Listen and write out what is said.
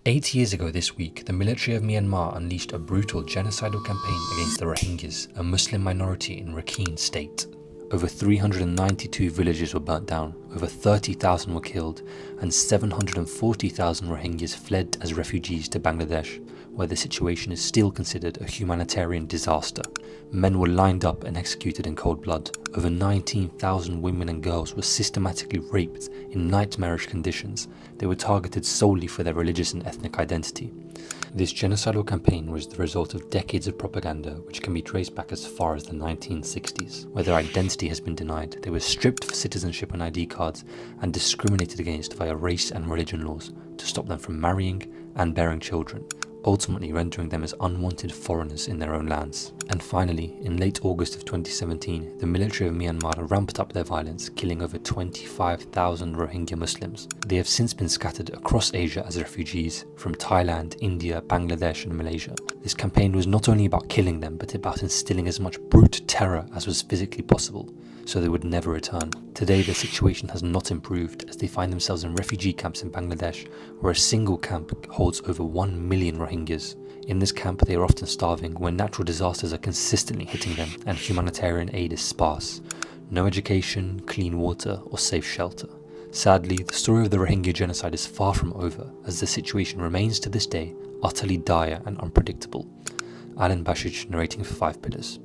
8 years ago this week, the military of Myanmar unleashed a brutal genocidal campaign against the Rohingyas, a Muslim minority in Rakhine state. Over 392 villages were burnt down, over 30,000 were killed, and 740,000 Rohingyas fled as refugees to Bangladesh, where the situation is still considered a humanitarian disaster. Men were lined up and executed in cold blood. Over 19,000 women and girls were systematically raped in nightmarish conditions. They were targeted solely for their religious and ethnic identity. This genocidal campaign was the result of decades of propaganda which can be traced back as far as the 1960s, where their identity has been denied. They were stripped for citizenship and ID cards and discriminated against via race and religion laws to stop them from marrying and bearing children, ultimately rendering them as unwanted foreigners in their own lands. And finally, in late August of 2017, the military of Myanmar ramped up their violence, killing over 25,000 Rohingya Muslims. They have since been scattered across Asia as refugees from Thailand, India, Bangladesh and Malaysia. This campaign was not only about killing them, but about instilling as much brute terror as was physically possible, so they would never return. Today, their situation has not improved as they find themselves in refugee camps in Bangladesh, where a single camp holds over 1 million Rohingyas. In this camp, they are often starving, where natural disasters are consistently hitting them and humanitarian aid is sparse. No education, clean water or safe shelter. Sadly, the story of the Rohingya genocide is far from over, as the situation remains to this day utterly dire and unpredictable. Alan Bashij narrating for 5 Pillars.